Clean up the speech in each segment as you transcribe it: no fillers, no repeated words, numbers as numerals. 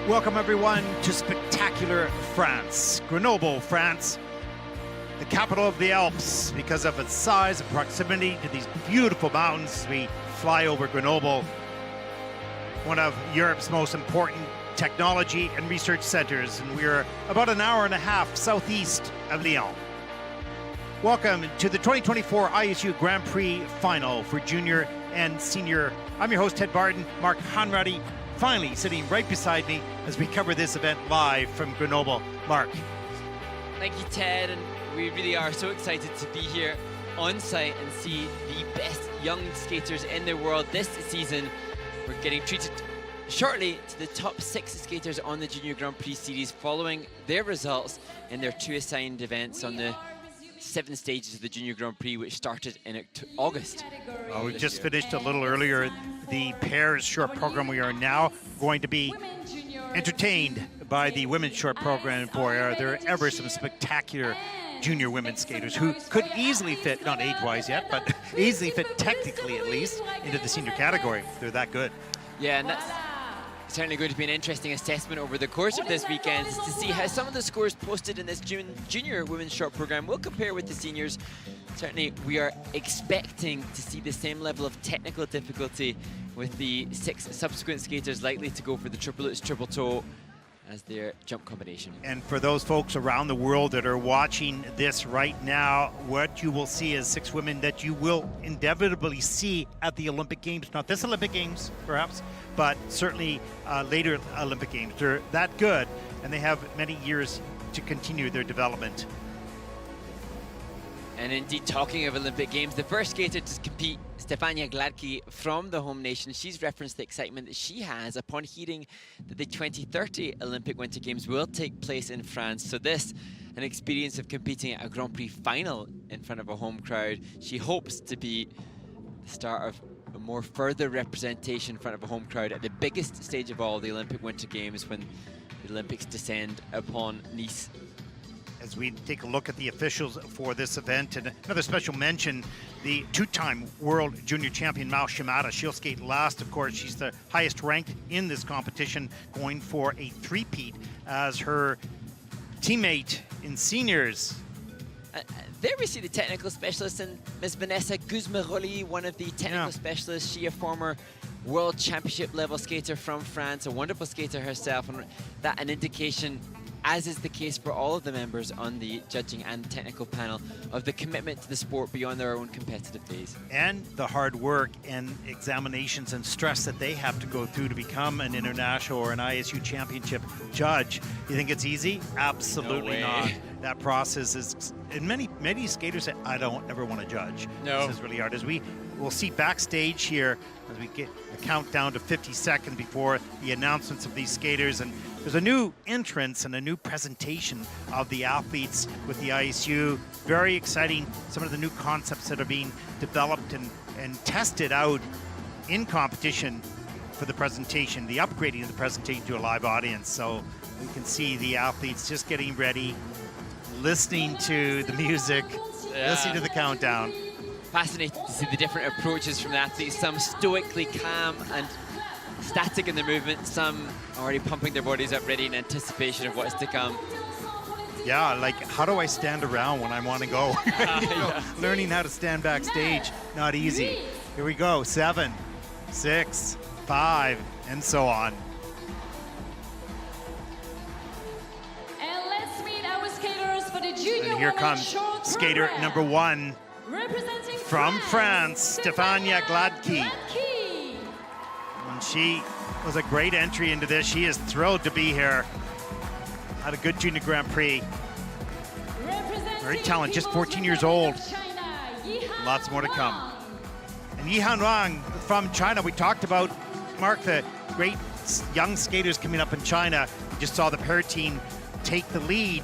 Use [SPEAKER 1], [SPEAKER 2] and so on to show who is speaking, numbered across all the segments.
[SPEAKER 1] Welcome everyone to spectacular France, Grenoble, France, the capital of the Alps because of its size and proximity to these beautiful mountains. We fly over Grenoble, one of Europe's most important technology and research centers, and we're about an hour and a half southeast of Lyon. Welcome to the 2024 ISU Grand Prix final for junior and senior. I'm your host, Ted Barton. Mark Hanratty finally sitting right beside me as we cover this event live from Grenoble. Mark.
[SPEAKER 2] Thank you, Ted, and we really are so excited to be here on site and see the best young skaters in the world this season. We're getting treated shortly to the top 6 skaters on the Junior Grand Prix series following their results in their 2 assigned events on the 7 stages of the Junior Grand Prix, which started in August.
[SPEAKER 1] We just finished a little earlier the pairs short program. We are now going to be entertained by the women's short program. Boy, are there ever some spectacular junior women skaters who could easily fit, not age-wise yet, but easily fit technically at least, into the senior category. They're that good.
[SPEAKER 2] Yeah, and that's certainly going to be an interesting assessment over the course of this weekend to see how some of the scores posted in this junior women's short program will compare with the seniors. Certainly, we are expecting to see the same level of technical difficulty with the 6 subsequent skaters likely to go for the triple lutz, triple toe as their jump combination.
[SPEAKER 1] And for those folks around the world that are watching this right now, what you will see is 6 women that you will inevitably see at the Olympic Games. Not this Olympic Games, perhaps, but certainly later Olympic Games. They're that good, and they have many years to continue their development.
[SPEAKER 2] And indeed, talking of Olympic Games, the first skater to compete, Stefania Gladki from the home nation, she's referenced the excitement that she has upon hearing that the 2030 Olympic Winter Games will take place in France. So this, an experience of competing at a Grand Prix final in front of a home crowd. She hopes to be the start of a more further representation in front of a home crowd at the biggest stage of all, the Olympic Winter Games, when the Olympics descend upon Nice.
[SPEAKER 1] As we take a look at the officials for this event, and another special mention, the 2-time world junior champion Mao Shimada. She'll skate last, of course. She's the highest ranked in this competition, going for a three-peat as her teammate in seniors.
[SPEAKER 2] There we see the technical specialist and Ms. Vanessa Guzmeroli, one of the technical specialists. She, a former world championship level skater from France, a wonderful skater herself, and that an indication, as is the case for all of the members on the judging and technical panel, of the commitment to the sport beyond their own competitive days. And
[SPEAKER 1] the hard work and examinations and stress that they have to go through to become an international or an ISU championship judge. You think it's easy? Absolutely not. That process is, and many skaters say, I don't ever want to judge.
[SPEAKER 2] No.
[SPEAKER 1] This is really hard. As we'll see backstage here, as we get a countdown to 50 seconds before the announcements of these skaters, and there's a new entrance and a new presentation of the athletes with the ISU. Very exciting, some of the new concepts that are being developed and tested out in competition for the presentation, the upgrading of the presentation to a live audience. So we can see the athletes just getting ready, listening to the music, listening to the countdown.
[SPEAKER 2] Fascinating to see the different approaches from the athletes, some stoically calm and static in their movement, some already pumping their bodies up ready in anticipation of what's to come.
[SPEAKER 1] Yeah, like how do I stand around when I want to go? Learning how to stand backstage, not easy. Here we go, 7, 6, 5, and so on.
[SPEAKER 3] And let's meet our skaters for the junior
[SPEAKER 1] And here comes skater number 1 from France, Stefania Gladki. And she was a great entry into this. She is thrilled to be here. Had a good junior Grand Prix. Very talented, just 14 years old. Lots more to come. And Yihan Wang from China, we talked about, Mark, the great young skaters coming up in China. We just saw the pair team take the lead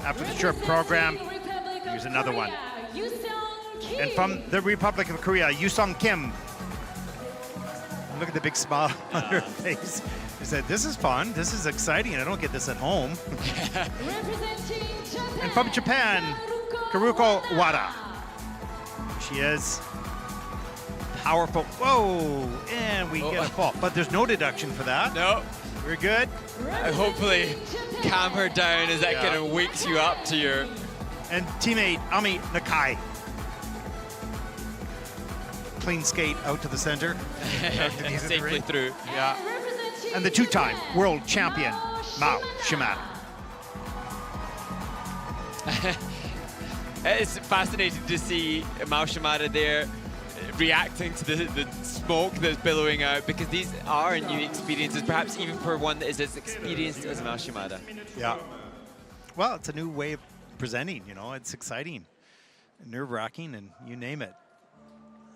[SPEAKER 1] after the short program. Here's another one. And from the Republic of Korea, Yusung Kim. Look at the big smile on her face. She said, this is fun, this is exciting, I don't get this at home. And from Japan, Karuko Wada. She is powerful. Whoa, and we get a fall. But there's no deduction for that.
[SPEAKER 2] No.
[SPEAKER 1] We're good.
[SPEAKER 2] Hopefully calm her down as that
[SPEAKER 1] Yeah.
[SPEAKER 2] kind of wakes you up to your...
[SPEAKER 1] And teammate Ami Nakai. Clean skate out to the center. Out to the end of the
[SPEAKER 2] safely
[SPEAKER 1] ring.
[SPEAKER 2] through.
[SPEAKER 1] Yeah. And the two-time world champion, Mao Shimada.
[SPEAKER 2] It's fascinating to see Mao Shimada there reacting to the smoke that's billowing out, because these are new experiences, perhaps even for one that is as experienced as Mao Shimada.
[SPEAKER 1] Yeah. Well, it's a new way of presenting, you know, it's exciting, nerve-wracking, and you name it.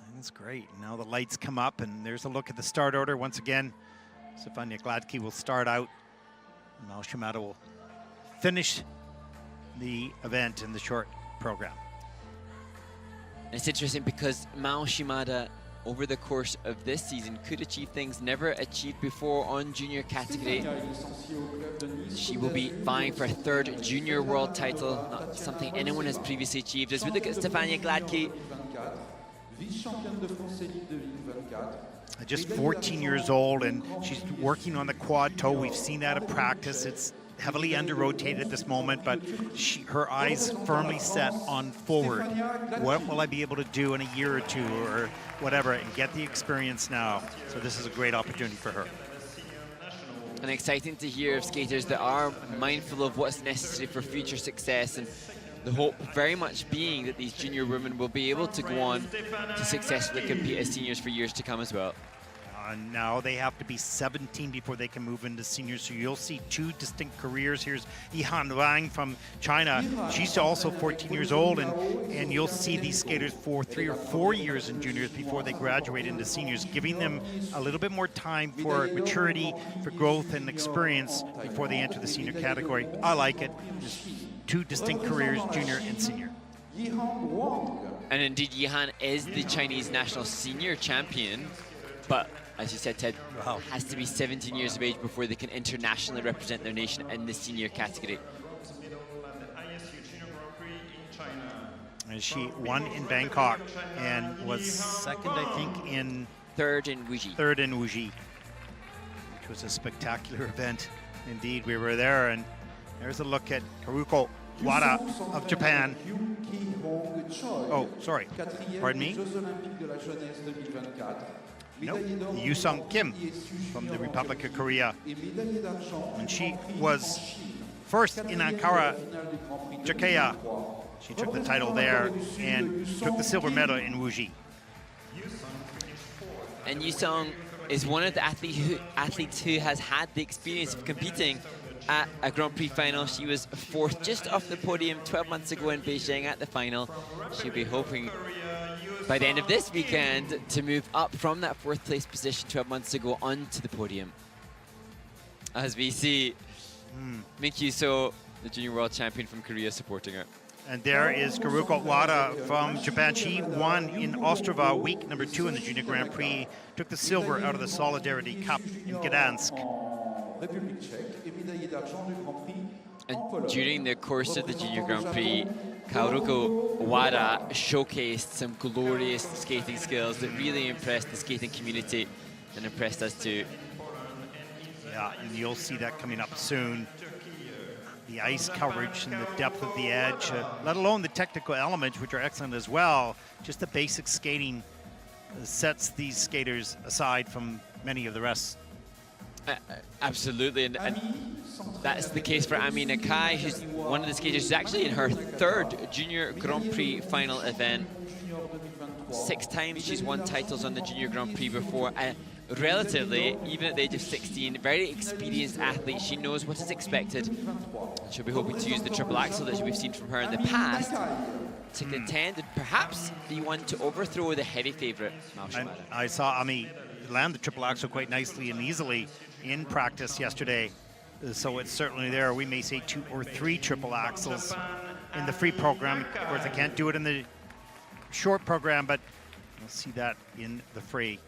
[SPEAKER 1] And it's great. Now the lights come up, and there's a look at the start order. Once again, Stefania Gladkey will start out. Mao Shimada will finish the event in the short program.
[SPEAKER 2] And it's interesting because Mao Shimada, over the course of this season, could achieve things never achieved before on junior category. She will be vying for a third junior world title, not something anyone has previously achieved. As we look at Stefania Gladkey,
[SPEAKER 1] Just 14 years old, and she's working on the quad toe. We've seen that in practice. It's heavily under-rotated at this moment, but her eyes firmly set on forward. What will I be able to do in a year or two or whatever, and get the experience now? So this is a great opportunity for her.
[SPEAKER 2] and exciting to hear of skaters that are mindful of what's necessary for future success, and the hope very much being that these junior women will be able to go on to successfully compete as seniors for years to come as well.
[SPEAKER 1] Now they have to be 17 before they can move into seniors, so you'll see two distinct careers. Here's Yihan Wang from China. She's also 14 years old, and you'll see these skaters for 3 or 4 years in juniors before they graduate into seniors, giving them a little bit more time for maturity, for growth and experience before they enter the senior category. I like it. Just two distinct careers, junior and senior.
[SPEAKER 2] And indeed, Yihan is the Chinese national senior champion, but as you said, Ted, has to be 17 years of age before they can internationally represent their nation in the senior category.
[SPEAKER 1] And she won in Bangkok and was second, I think, in
[SPEAKER 2] third in Wuxi.
[SPEAKER 1] Third in Wuxi, which was a spectacular event. Indeed, we were there, and there's a look at Haruko Wada of Japan. Oh, sorry. Pardon me? No, Yusung Kim from the Republic of Korea. And she was first in Ankara, Jakarta. She took the title there and took the silver medal in Wuxi.
[SPEAKER 2] And Yusung is one of the athletes who has had the experience of competing at a Grand Prix final. She was fourth just off the podium 12 months ago in Beijing at the final. She'll be hoping by the end of this weekend to move up from that fourth place position 12 months ago onto the podium. As we see Minkyu So, the junior world champion from Korea, supporting her.
[SPEAKER 1] And there is Haruko Wada from Japan. She won in Ostrava week number 2 in the Junior Grand Prix, took the silver out of the Solidarity Cup in Gdansk.
[SPEAKER 2] And during the course of the Junior Grand Prix, Haruko Wada showcased some glorious skating skills that really impressed the skating community and impressed us too.
[SPEAKER 1] Yeah, and you'll see that coming up soon. The ice coverage and the depth of the edge, let alone the technical elements, which are excellent as well. Just the basic skating sets these skaters aside from many of the rest.
[SPEAKER 2] Absolutely, and that's the case for Ami Nakai, who's one of the skaters who's actually in her third Junior Grand Prix final event. 6 times she's won titles on the Junior Grand Prix before. Relatively, even at the age of 16, very experienced athlete. She knows what is expected. She'll be hoping to use the triple axel that we've seen from her in the past to contend and perhaps be one to overthrow the heavy favorite, Mao Shimada.
[SPEAKER 1] I saw Ami land the triple axel quite nicely and easily in practice yesterday, so it's certainly there. We may say 2 or 3 triple axels in the free program. Of course, I can't do it in the short program, but we'll see that in the free.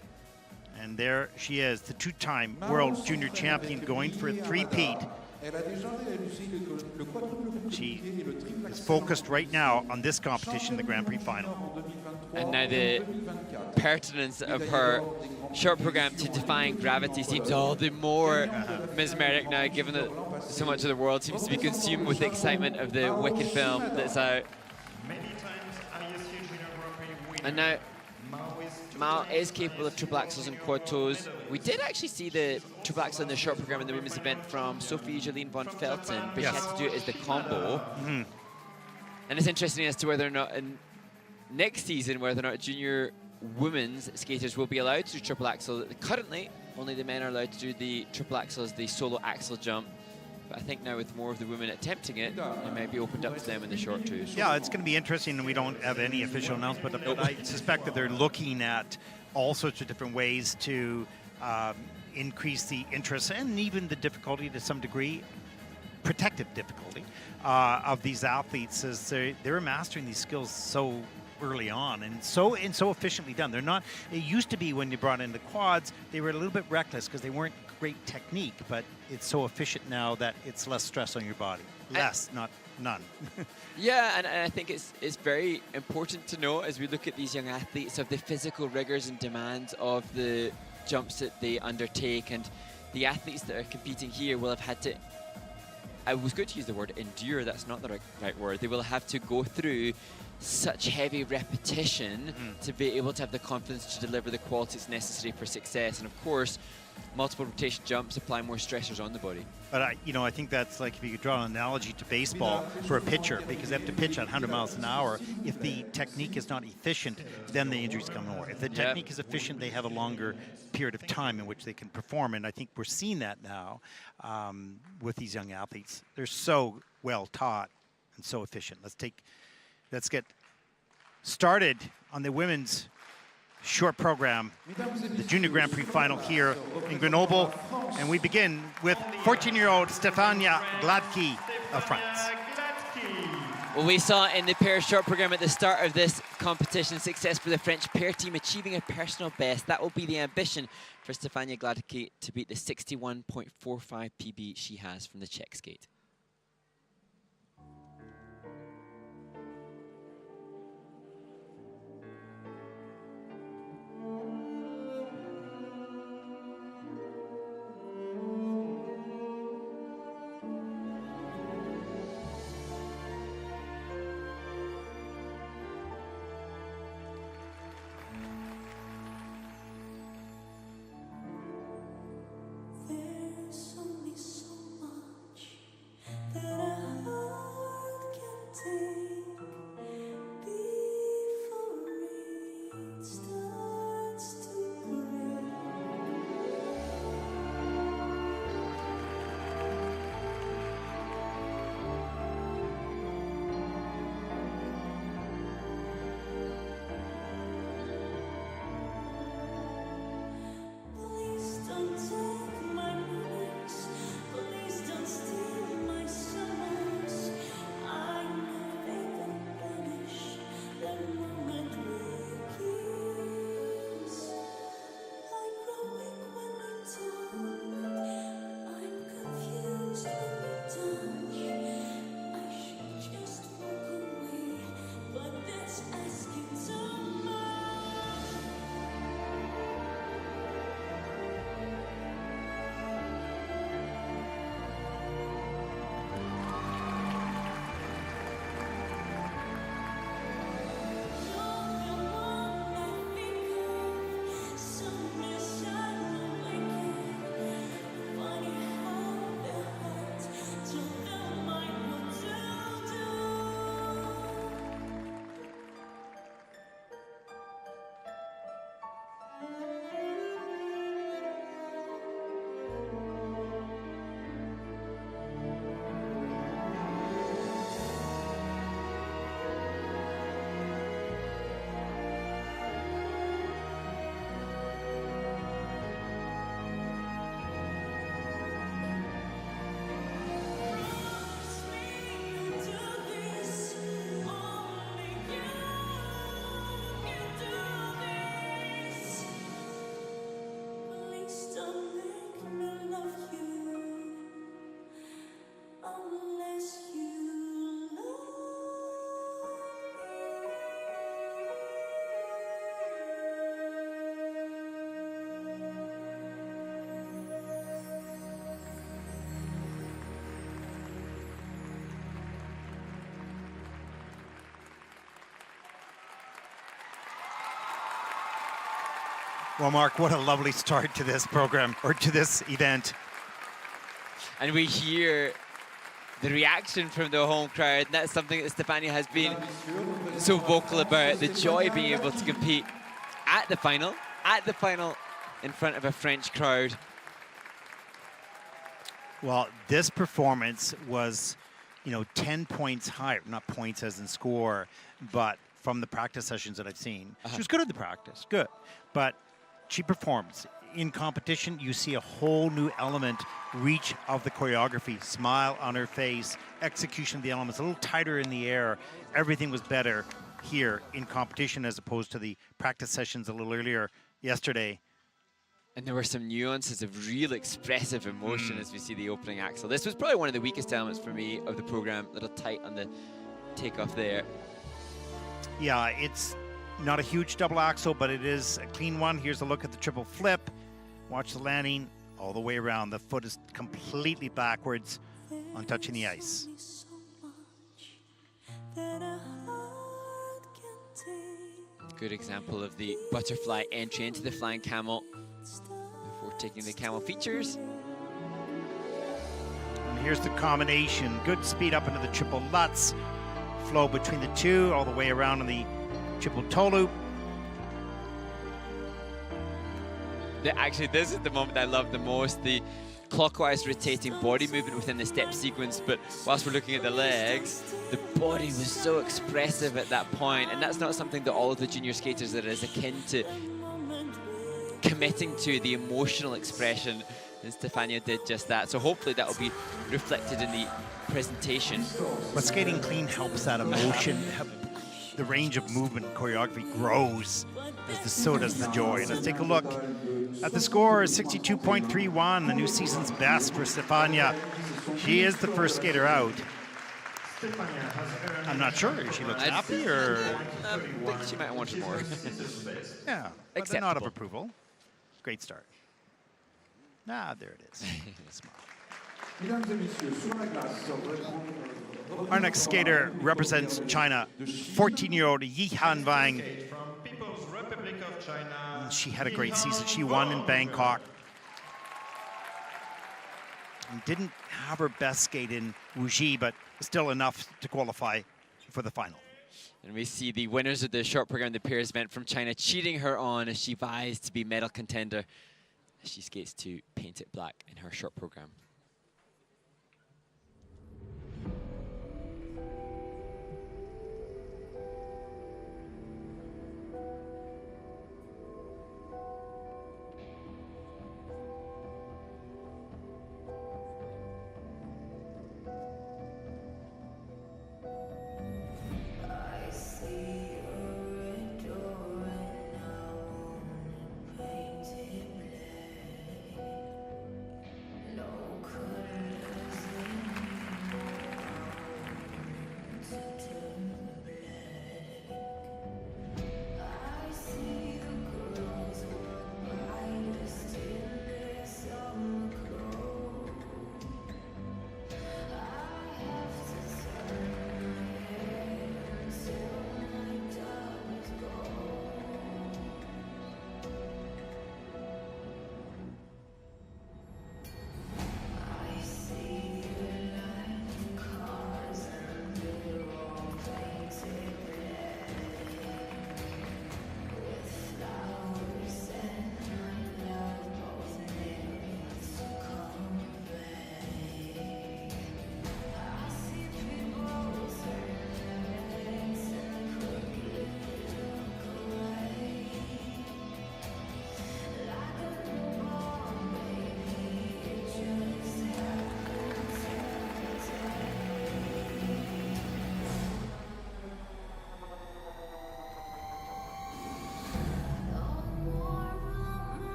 [SPEAKER 1] And there she is, the 2-time world junior champion, going for a 3-peat. She is focused right now on this competition, the Grand Prix final.
[SPEAKER 2] And now the pertinence of her short program to defying gravity seems all the more mesmeric now, given that so much of the world seems to be consumed with the excitement of the Wicked film that's out. And now, Mao is capable of triple axels and quad toes. We did actually see the triple axel in the short program in the women's event from Sophie Jolene von Felten, but she had to do it as the combo. And it's interesting as to whether or not in next season, whether or not junior women's skaters will be allowed to do triple axel. Currently, only the men are allowed to do the triple axel as the solo axel jump. But I think now with more of the women attempting it, it may be opened up to them in the short twos.
[SPEAKER 1] Yeah, it's going to be interesting, and we don't have any official announcement, but I suspect that they're looking at all sorts of different ways to increase the interest and even the difficulty to some degree, protective difficulty, of these athletes as they're mastering these skills so early on and so efficiently done. They're not, it used to be when you brought in the quads, they were a little bit reckless because they weren't great technique, but it's so efficient now that it's less stress on your body. Less, not none.
[SPEAKER 2] Yeah, and I think it's very important to know as we look at these young athletes of the physical rigors and demands of the jumps that they undertake, and the athletes that are competing here will have had to, I was going to use the word endure, that's not the right word, they will have to go through such heavy repetition to be able to have the confidence to deliver the qualities necessary for success. And of course, multiple rotation jumps apply more stressors on the body.
[SPEAKER 1] But I think that's like if you could draw an analogy to baseball for a pitcher, because they have to pitch at 100 miles an hour. If the technique is not efficient, then the injuries come more. If the technique is efficient, they have a longer period of time in which they can perform. And I think we're seeing that now with these young athletes. They're so well taught and so efficient. Let's get started on the women's short program, the Junior Grand Prix final here in Grenoble. And we begin with 14-year-old Stefania Gladky of France.
[SPEAKER 2] Well, we saw in the pair short program at the start of this competition success for the French pair team achieving a personal best. That will be the ambition for Stefania Gladky to beat the 61.45 PB she has from the Czech skate.
[SPEAKER 1] Well, Mark, what a lovely start to this program, or to this event.
[SPEAKER 2] And we hear the reaction from the home crowd, and that's something that Stefania has been so vocal about, the joy of being able to compete at the final in front of a French crowd.
[SPEAKER 1] Well, this performance was, 10 points higher, not points as in score, but from the practice sessions that I've seen. She was good at the practice, good, but she performs. In competition, you see a whole new element, reach of the choreography, smile on her face, execution of the elements, a little tighter in the air. Everything was better here in competition as opposed to the practice sessions a little earlier yesterday.
[SPEAKER 2] And there were some nuances of real expressive emotion as we see the opening axel. This was probably one of the weakest elements for me of the program, a little tight on the takeoff there.
[SPEAKER 1] Yeah, it's not a huge double axel, but it is a clean one. Here's a look at the triple flip. Watch the landing all the way around. The foot is completely backwards on touching the ice.
[SPEAKER 2] Good example of the butterfly entry into the flying camel before taking the camel features.
[SPEAKER 1] And here's the combination. Good speed up into the triple Lutz. Flow between the two all the way around in the triple toe loop.
[SPEAKER 2] Actually, this is the moment I love the most, the clockwise rotating body movement within the step sequence, but whilst we're looking at the legs, the body was so expressive at that point, and that's not something that all of the junior skaters that is akin to committing to the emotional expression, and Stefania did just that. So hopefully that will be reflected in the presentation.
[SPEAKER 1] But skating clean helps that emotion. The range of movement and choreography grows, so does the joy. Let's take a look at the score, 62.31, the new season's best for Stefania. She is the first skater out. I'm not sure if she looks happy or...
[SPEAKER 2] I think she might want more.
[SPEAKER 1] Yeah, but a nod of approval. Great start. Ah, there it is. Our next skater represents China, 14-year-old Yi Han Wang. She had a great season. She won in Bangkok. And didn't have her best skate in Wuxi, but still enough to qualify for the final.
[SPEAKER 2] And we see the winners of the short program, the pairs event from China, cheating her on as she vies to be medal contender as she skates to Paint It Black in her short program.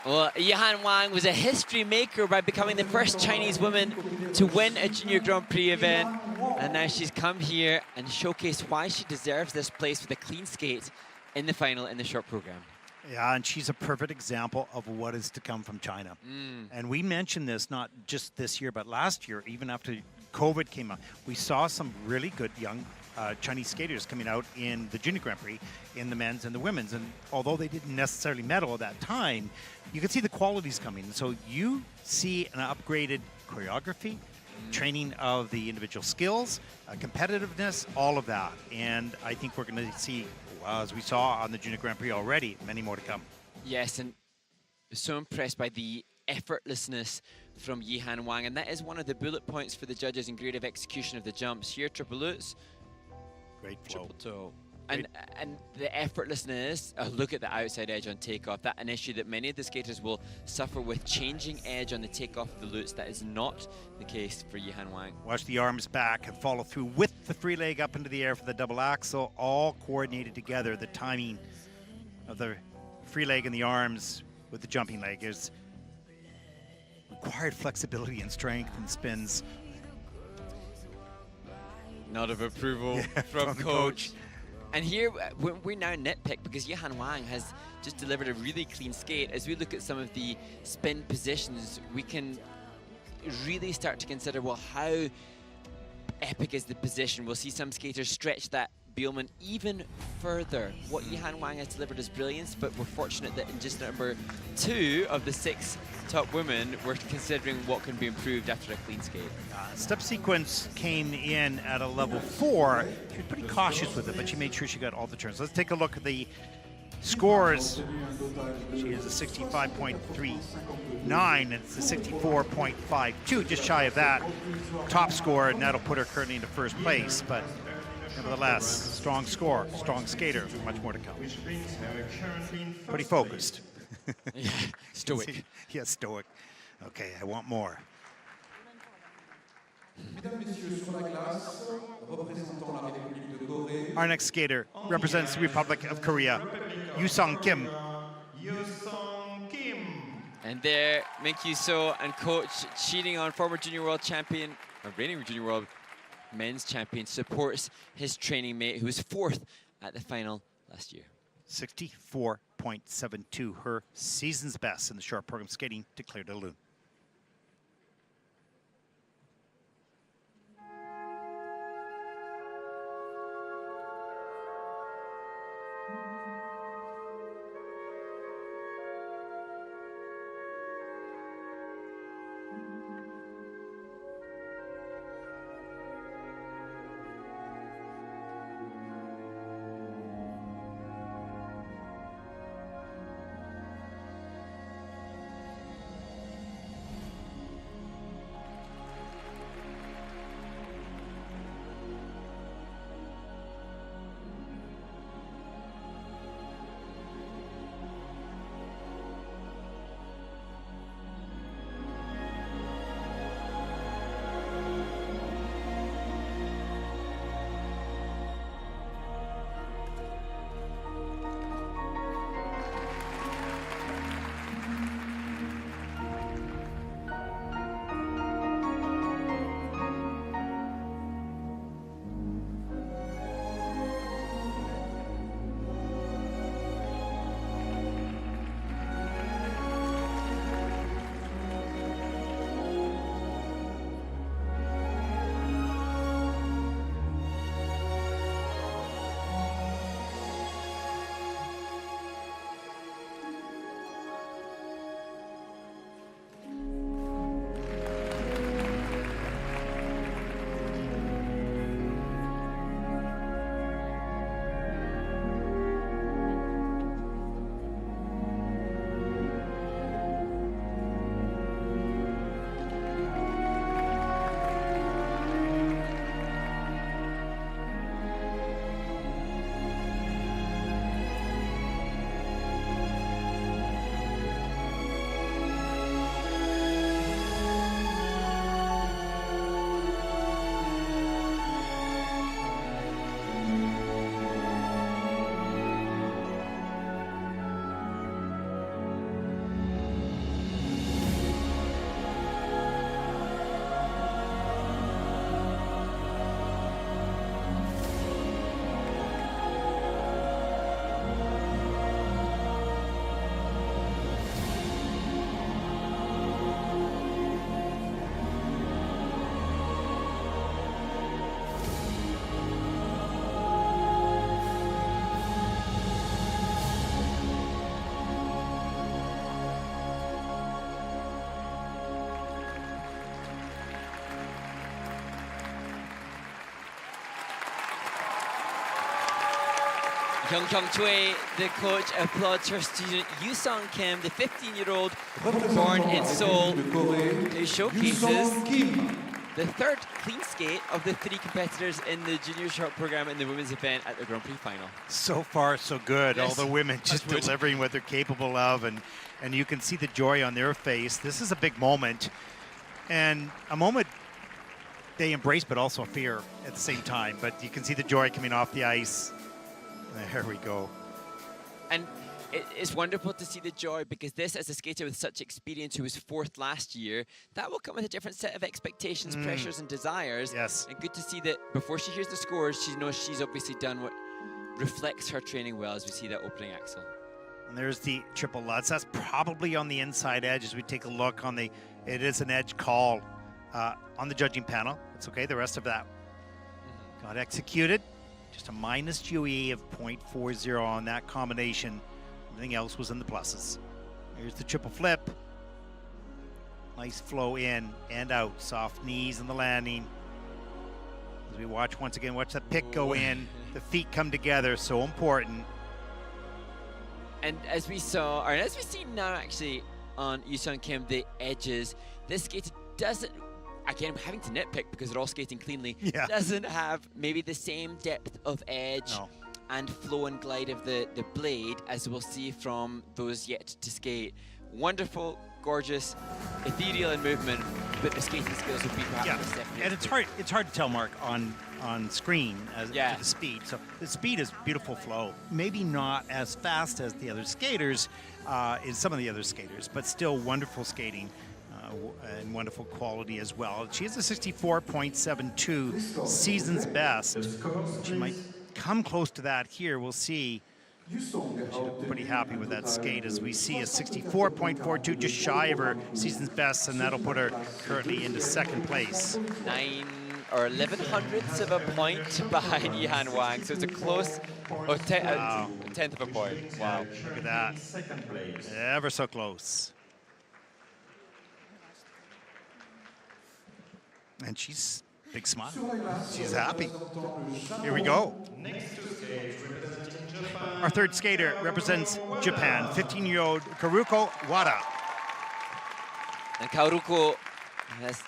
[SPEAKER 2] Well, Yihan Wang was a history maker by becoming the first Chinese woman to win a Junior Grand Prix event. And now she's come here and showcased why she deserves this place with a clean skate in the final in the short program.
[SPEAKER 1] Yeah, and she's a perfect example of what is to come from China. And we mentioned this not just this year, but last year, even after COVID came up, we saw some really good young Chinese skaters coming out in the Junior Grand Prix in the men's and the women's. And although they didn't necessarily medal at that time, you could see the qualities coming. So you see an upgraded choreography, training of the individual skills, competitiveness, all of that. And I think we're going to see, as we saw on the Junior Grand Prix already, many more to come.
[SPEAKER 2] Yes, and so impressed by the effortlessness from Yihan Wang. And that is one of the bullet points for the judges in grade of execution of the jumps. Here, triple lutz.
[SPEAKER 1] Great flow.
[SPEAKER 2] Triple toe. And the effortlessness, look at the outside edge on takeoff. That an issue that many of the skaters will suffer with, changing edge on the takeoff of the lutz. That is not the case for Yihan Wang.
[SPEAKER 1] Watch the arms back and follow through with the free leg up into the air for the double axel, all coordinated together. The timing of the free leg and the arms with the jumping leg is required flexibility and strength and spins.
[SPEAKER 2] Nod of approval from coach. And here, we now nitpick because Yihan Wang has just delivered a really clean skate. As we look at some of the spin positions, we can really start to consider, well, how epic is the position? We'll see some skaters stretch that Bielman even further. What Yihan Wang has delivered is brilliance, but we're fortunate that in just number 2 of the 6 top women, we're considering what can be improved after a clean skate.
[SPEAKER 1] Step sequence came in at a level 4. She was pretty cautious with it, but she made sure she got all the turns. Let's take a look at the scores. She is a 65.39, and it's a 64.52, just shy of that top score, and that'll put her currently into first place. But nevertheless, strong score, strong skater, much more to come. Pretty focused.
[SPEAKER 2] Yeah, stoic.
[SPEAKER 1] Yeah, stoic. Okay, I want more. Our next skater represents the Republic of Korea, Yoo-sung Kim.
[SPEAKER 2] And there, Min-Kyu So and coach cheating on former junior world champion, or reigning junior world men's champion, supports his training mate who was 4th at the final last year.
[SPEAKER 1] 64.72, her season's best in the short program skating to Claire de Lune.
[SPEAKER 2] Hyung Kyung Choi, the coach, applauds her student Yoo Sung Kim, the 15-year-old born in Seoul, who showcases the third clean skate of the 3 competitors in the junior short program in the women's event at the Grand Prix final.
[SPEAKER 1] So far, so good.
[SPEAKER 2] Yes.
[SPEAKER 1] All the women just delivering what they're capable of, and you can see the joy on their face. This is a big moment, and a moment they embrace, but also fear at the same time. But you can see the joy coming off the ice. There we go.
[SPEAKER 2] And it's wonderful to see the joy, because this, as a skater with such experience who was 4th last year, that will come with a different set of expectations, pressures, and desires.
[SPEAKER 1] Yes.
[SPEAKER 2] And good to see that before she hears the scores, she knows she's obviously done what reflects her training well, as we see that opening axel.
[SPEAKER 1] And there's the triple Lutz. That's probably on the inside edge as we take a look on the, it is an edge call on the judging panel. It's okay, the rest of that got executed. Just a minus GOE of 0.40 on that combination. Everything else was in the pluses. Here's the triple flip. Nice flow in and out. Soft knees in the landing. As we watch once again, watch that pick go in. The feet come together, so important.
[SPEAKER 2] And as we saw, or as we see now actually on Yoo Sung Kim, the edges, this skater doesn't, again, I'm having to nitpick because they're all skating cleanly, doesn't have maybe the same depth of edge and flow and glide of the blade as we'll see from those yet to skate. Wonderful, gorgeous, ethereal in movement, but the skating skills would be perhaps the
[SPEAKER 1] and it's hard to tell, Mark, on screen as to the speed. So the speed is beautiful flow. Maybe not as fast as the other skaters, is some of the other skaters, but still wonderful skating. And wonderful quality as well. She has a 64.72 season's best. She might come close to that here. We'll see. She's pretty happy with that skate, as we see a 64.42, just shy of her season's best, and that'll put her currently into 2nd place.
[SPEAKER 2] 9 or 11 hundredths of a point behind Yihan Wang, so it's a close, tenth of a point. Wow.
[SPEAKER 1] Look at that. Ever so close. And she's big smile. She's happy. Here we go. Our 3rd skater represents Japan, 15-year-old Karuko Wada.
[SPEAKER 2] And Kaoruko has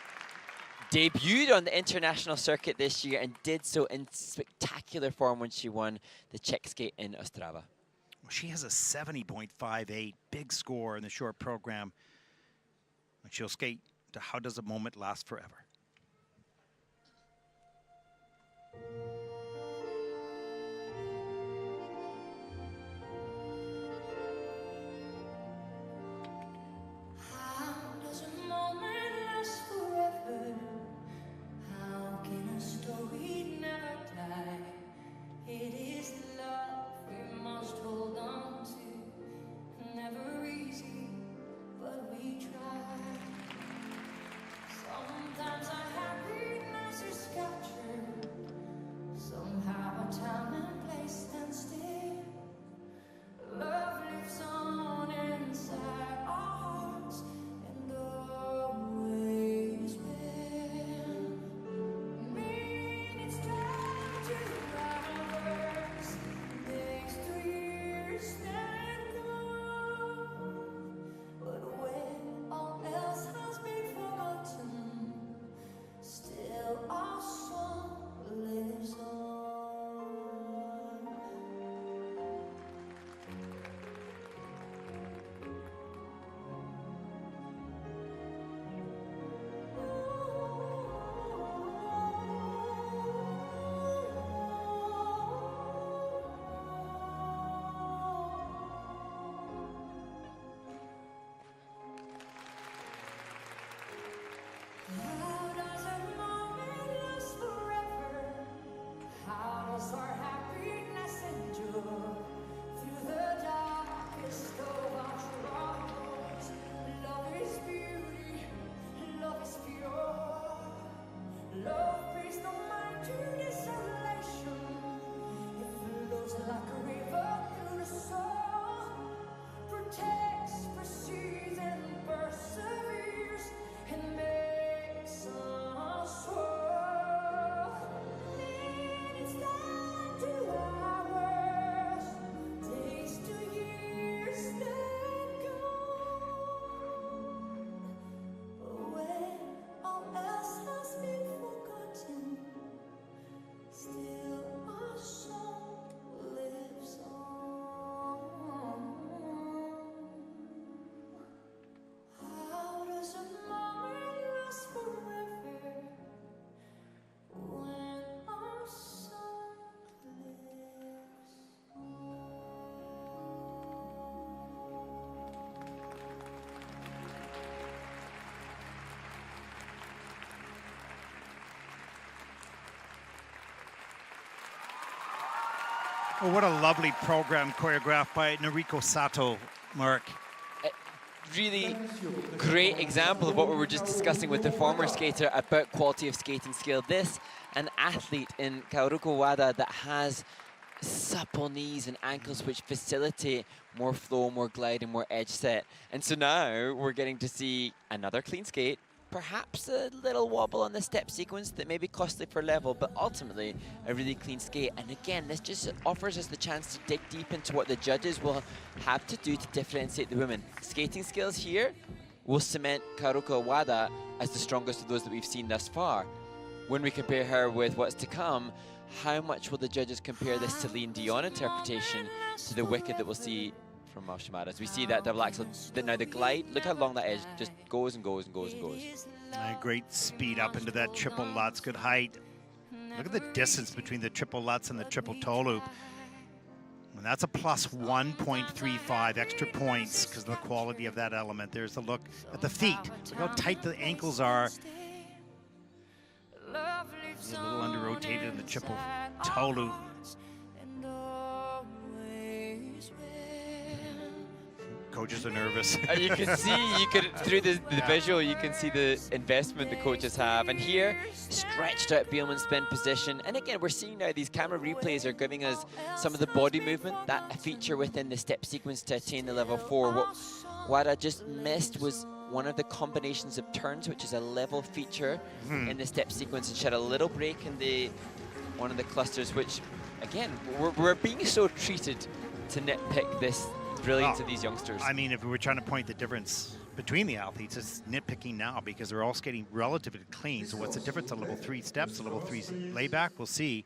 [SPEAKER 2] debuted on the international circuit this year and did so in spectacular form when she won the Czech skate in Ostrava.
[SPEAKER 1] She has a 70.58, big score in the short program. And she'll skate to How Does a Moment Last Forever. Oh, what a lovely program choreographed by Noriko Sato, Mark.
[SPEAKER 2] Really great example of what we were just discussing with the former skater about quality of skating skill. This, an athlete in Kaoruko Wada that has supple knees and ankles which facilitate more flow, more glide, and more edge set. And so now we're getting to see another clean skate, perhaps a little wobble on the step sequence that may be costly for level, but ultimately a really clean skate. And again, this just offers us the chance to dig deep into what the judges will have to do to differentiate the women. Skating skills here will cement Kaoruko Wada as the strongest of those that we've seen thus far. When we compare her with what's to come, how much will the judges compare this to Celine Dion interpretation to the wicked that we'll see from Shimada? As we see that double axel, now the glide, look how long that edge just goes and goes and goes and goes.
[SPEAKER 1] Great speed up into that triple Lutz, good height. Look at the distance between the triple Lutz and the triple toe loop. And that's a plus 1.35 extra points because of the quality of that element. There's a look at the feet. Look how tight the ankles are. A little under-rotated in the triple toe loop. Coaches are nervous.
[SPEAKER 2] You can see, through the visual, you can see the investment the coaches have. And here, stretched out Bielman's spin position. And again, we're seeing now these camera replays are giving us some of the body movement, that feature within the step sequence to attain the level 4. What Wada just missed was one of the combinations of turns, which is a level feature in the step sequence, and she had a little break in one of the clusters, which, again, we're being so treated to nitpick this brilliance of these youngsters.
[SPEAKER 1] I mean, if we were trying to point the difference between the athletes, it's nitpicking now because they're all skating relatively clean. So what's the difference on level 3 steps, a level 3 layback? We'll see.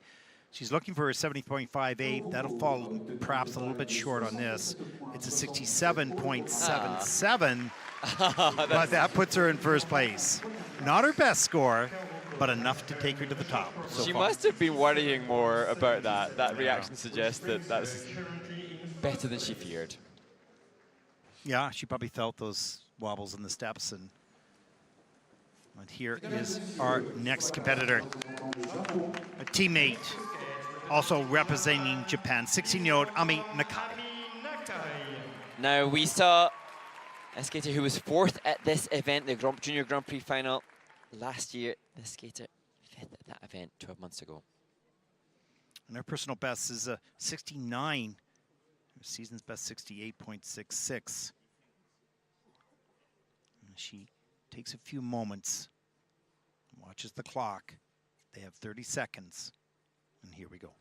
[SPEAKER 1] She's looking for a 70.58. That'll fall perhaps a little bit short on this. It's a 67.77, but that puts her in first place. Not her best score, but enough to take her to the top.
[SPEAKER 2] She must have been worrying more about that. That reaction suggests that that's better than she feared.
[SPEAKER 1] Yeah, she probably felt those wobbles in the steps. And here is our next competitor, a teammate, also representing Japan, 16-year-old Ami Nakai.
[SPEAKER 2] Now, we saw a skater who was 4th at this event, the Junior Grand Prix final last year. This skater 5th at that event 12 months ago.
[SPEAKER 1] And her personal best is 69. Her season's best 68.66. She takes a few moments, watches the clock. They have 30 seconds, and here we go.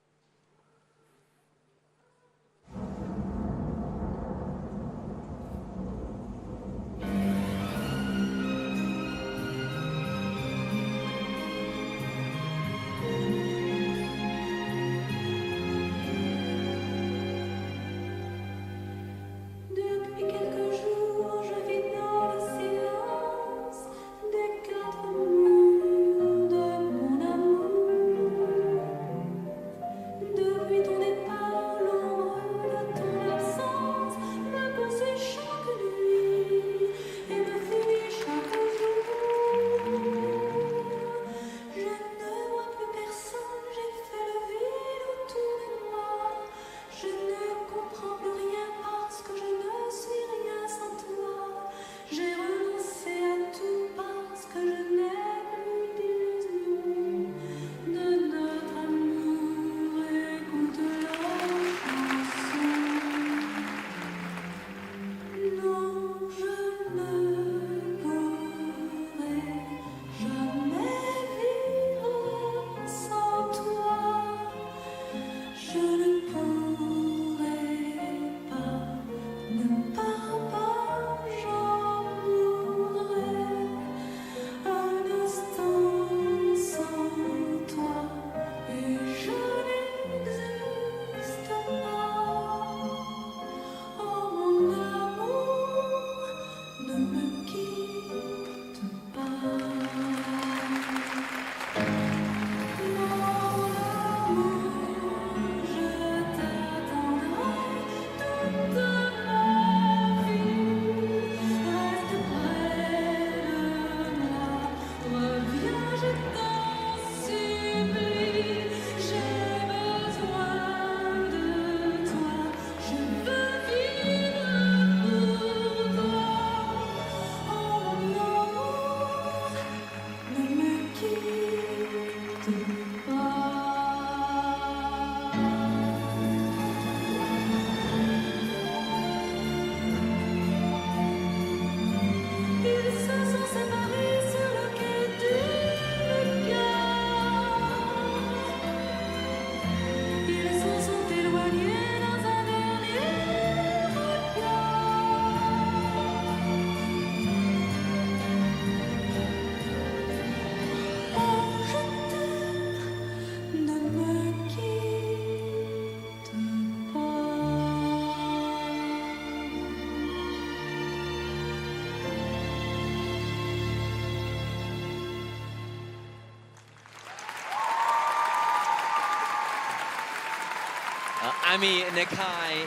[SPEAKER 2] Ami Nakai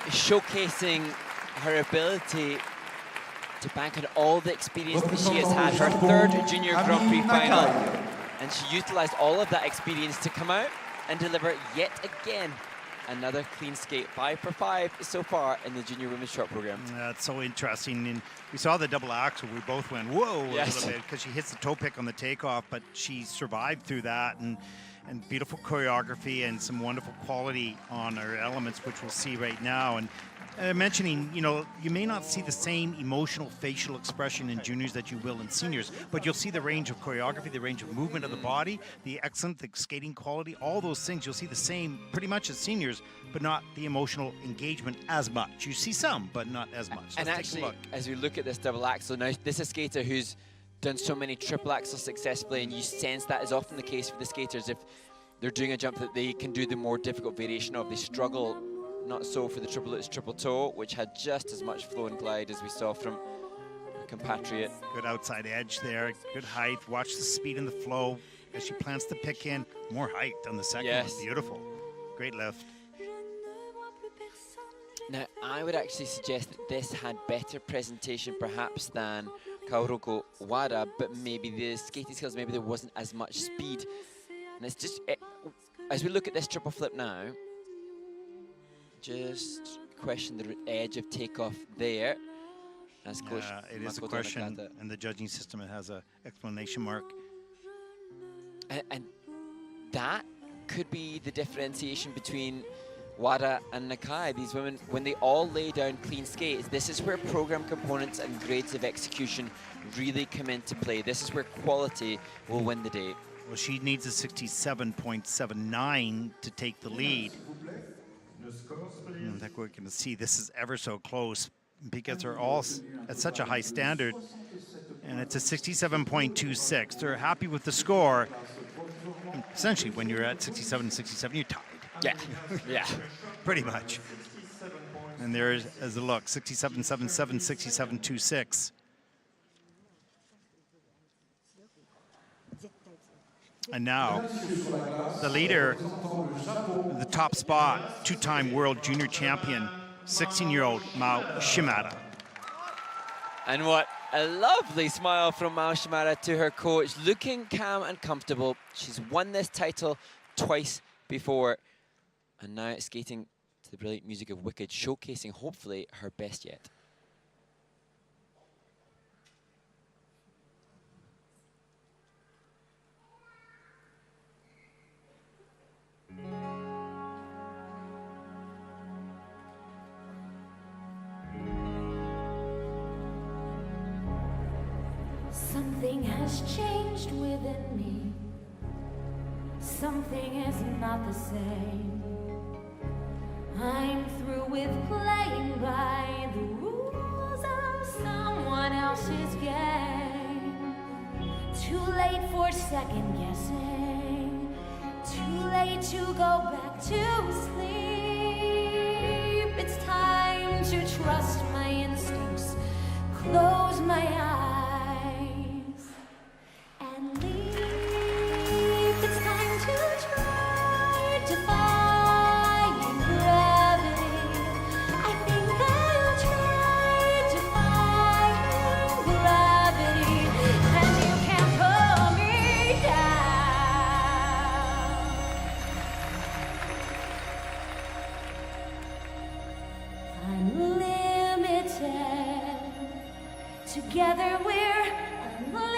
[SPEAKER 2] showcasing her ability to bank on all the experience that she has had. Her third Junior Grand Prix final. And she utilized all of that experience to come out and deliver yet again another clean skate, 5 for 5 so far in the Junior Women's Short program.
[SPEAKER 1] That's so interesting. And we saw the double axel. We both went, whoa, a little bit, because she hits the toe pick on the takeoff, but she survived through that. And beautiful choreography and some wonderful quality on her elements, which we'll see right now. And mentioning, you know, you may not see the same emotional facial expression in juniors that you will in seniors, but you'll see the range of choreography, the range of movement of the body, the excellent skating quality, all those things. You'll see the same pretty much as seniors, but not the emotional engagement as much. You see some, but not as much.
[SPEAKER 2] And actually, as we look at this double axel, now this is a skater who's done so many triple axels successfully, and you sense that is often the case for the skaters. If they're doing a jump that they can do the more difficult variation of, they struggle. Not so for the triple toe, which had just as much flow and glide as we saw from a compatriot.
[SPEAKER 1] Good outside edge there, good height. Watch the speed and the flow as she plants the pick in. More height on the second one. Beautiful. Great lift.
[SPEAKER 2] Now, I would actually suggest that this had better presentation perhaps than Kaoruko Wada, but maybe the skating skills, maybe there wasn't as much speed. And it's just, as we look at this triple flip now, just question the edge of takeoff there. As Coach
[SPEAKER 1] it is a question, and the judging system, it has an exclamation mark.
[SPEAKER 2] And that could be the differentiation between Wada and Nakai. These women, when they all lay down clean skates, this is where program components and grades of execution really come into play. This is where quality will win the day.
[SPEAKER 1] Well, she needs a 67.79 to take the lead. I think we're going to see this is ever so close because they're all at such a high standard, and it's a 67.26. They're happy with the score. Essentially, when you're at 67, you're tied.
[SPEAKER 2] Yeah, yeah,
[SPEAKER 1] pretty much. And there's a look, 67.77, 67.26. And now, the leader, the top spot, two-time world junior champion, 16-year-old Mao Shimada.
[SPEAKER 2] And what a lovely smile from Mao Shimada to her coach, looking calm and comfortable. She's won this title twice before, and now skating to the brilliant music of Wicked, showcasing hopefully her best yet.
[SPEAKER 3] Something has changed within me. Something is not the same. I'm through with playing by the rules of someone else's game. Too late for second guessing. Too late to go back to sleep. It's time to trust my instincts. Close my eyes. Together we're unlimited.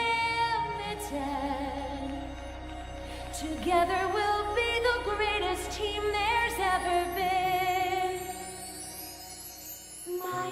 [SPEAKER 3] Together we'll be the greatest team there's ever been. My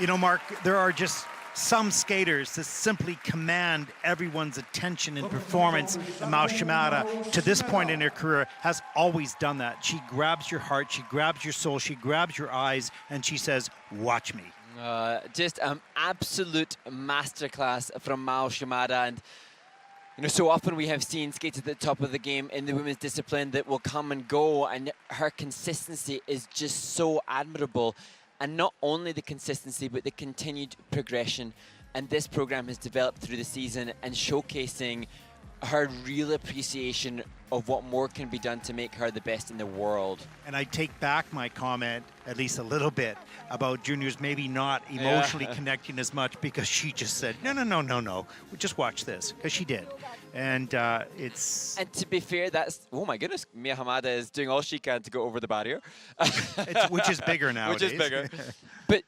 [SPEAKER 1] You know, Mark, there are just some skaters that simply command everyone's attention and performance. And Mao Shimada, to this point in her career, has always done that. She grabs your heart, she grabs your soul, she grabs your eyes, and she says, watch me.
[SPEAKER 2] Just an absolute masterclass from Mao Shimada. And you know, so often we have seen skaters at the top of the game in the women's discipline that will come and go, and her consistency is just so admirable. And not only the consistency, but the continued progression. And this program has developed through the season and showcasing her real appreciation of what more can be done to make her the best in the world.
[SPEAKER 1] And I take back my comment, at least a little bit, about juniors maybe not emotionally connecting as much, because she just said, no, we'll just watch this, because she did. And it's...
[SPEAKER 2] And to be fair, that's, oh my goodness, Mia Hamada is doing all she can to go over the barrier.
[SPEAKER 1] which is bigger nowadays.
[SPEAKER 2] Which is bigger. But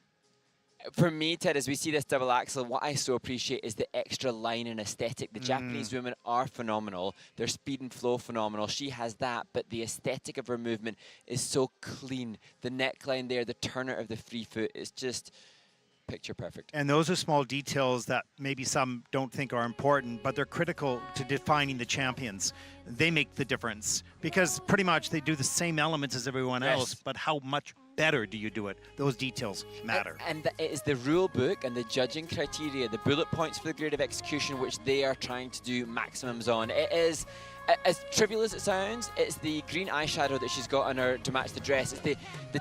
[SPEAKER 2] for me, Ted, as we see this double axel, what I so appreciate is the extra line and aesthetic. The Japanese women are phenomenal. Their speed and flow phenomenal. She has that, but the aesthetic of her movement is so clean. The neckline there, the turner of the free foot is just picture perfect.
[SPEAKER 1] And those are small details that maybe some don't think are important, but they're critical to defining the champions. They make the difference, because pretty much they do the same elements as everyone else, but how much better do you do it? Those details matter.
[SPEAKER 2] And it is the rule book and the judging criteria, the bullet points for the grade of execution, which they are trying to do maximums on. It is, as trivial as it sounds, it's the green eyeshadow that she's got on her to match the dress. It's the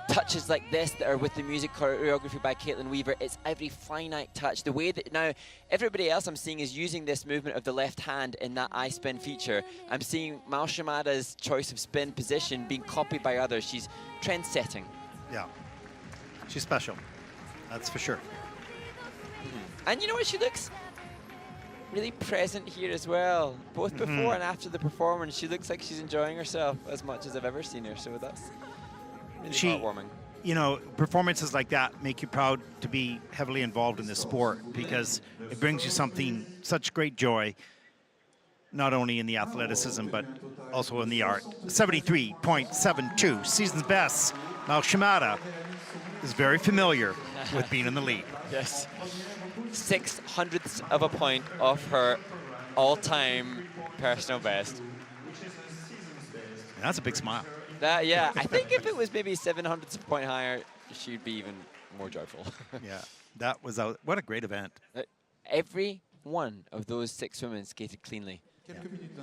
[SPEAKER 2] touches like this that are with the music choreography by Caitlin Weaver. It's every finite touch. The way that now everybody else I'm seeing is using this movement of the left hand in that eye spin feature. I'm seeing Mao Shimada's choice of spin position being copied by others. She's trend-setting.
[SPEAKER 1] Yeah, she's special, that's for sure.
[SPEAKER 2] And you know what, she looks really present here as well. Both before and after the performance, she looks like she's enjoying herself as much as I've ever seen her, so that's really heartwarming.
[SPEAKER 1] You know, performances like that make you proud to be heavily involved in this sport, because it brings you such great joy, not only in the athleticism, but also in the art. 73.72, season's best. Mao Shimada is very familiar with being in the lead.
[SPEAKER 2] Yes. 0.06 of a point off her all-time personal best.
[SPEAKER 1] And that's a big smile.
[SPEAKER 2] Yeah, I think if it was maybe 0.07 of a point higher, she'd be even more joyful.
[SPEAKER 1] Yeah, that was what a great event.
[SPEAKER 2] Every one of those 6 women skated cleanly. Yeah.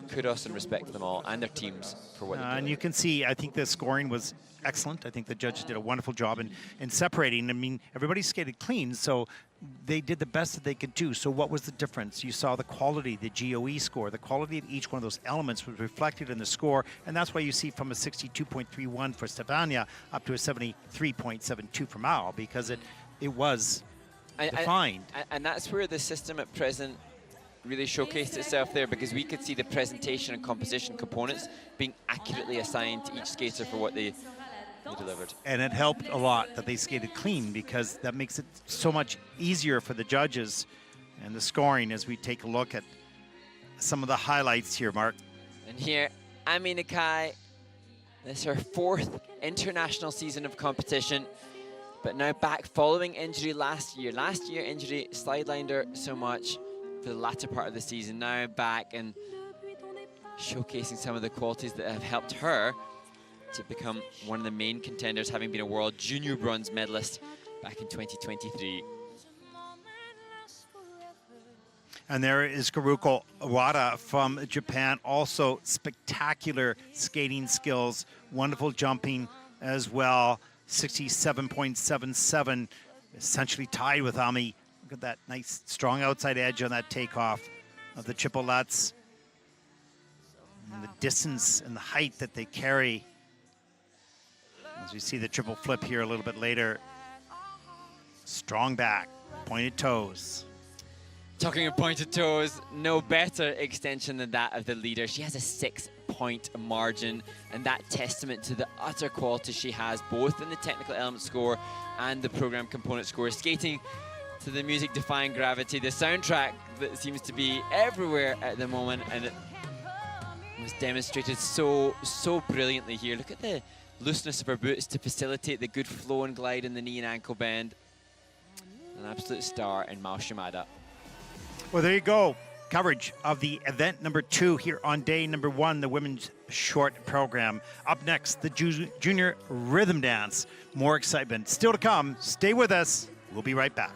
[SPEAKER 2] Kudos and respect to them all and their teams for what they did.
[SPEAKER 1] And you can see, I think the scoring was excellent. I think the judges did a wonderful job in separating. I mean, everybody skated clean, so they did the best that they could do. So what was the difference? You saw the quality, the GOE score, the quality of each one of those elements was reflected in the score, and that's why you see from a 62.31 for Stefania up to a 73.72 for Mao, because it was defined.
[SPEAKER 2] And that's where the system at present really showcased itself there, because we could see the presentation and composition components being accurately assigned to each skater for what they delivered.
[SPEAKER 1] And it helped a lot that they skated clean, because that makes it so much easier for the judges and the scoring as we take a look at some of the highlights here, Mark.
[SPEAKER 2] And here, Ami Nakai, this is her 4th international season of competition, but now back following injury last year. Last year, injury sidelined her so much for the latter part of the season. Now back and showcasing some of the qualities that have helped her to become one of the main contenders, having been a world junior bronze medalist back in 2023.
[SPEAKER 1] And there is Karuko Wada from Japan, also spectacular skating skills, wonderful jumping as well, 67.77, essentially tied with Ami. Look at that nice, strong outside edge on that takeoff of the triple lutz. And the distance and the height that they carry. As we see the triple flip here a little bit later. Strong back, pointed toes.
[SPEAKER 2] Talking of pointed toes, no better extension than that of the leader. She has a 6-point margin, and that testament to the utter quality she has, both in the technical element score and the program component score. Skating to the music Defying Gravity, the soundtrack that seems to be everywhere at the moment, and it was demonstrated so brilliantly here. Look at the looseness of her boots to facilitate the good flow and glide in the knee and ankle bend. an absolute star in Mao Shimada.
[SPEAKER 1] Well, there you go. Coverage of the event number 2 here on day number 1, the women's short program. Up next, the junior rhythm dance. More excitement still to come. Stay with us. We'll be right back.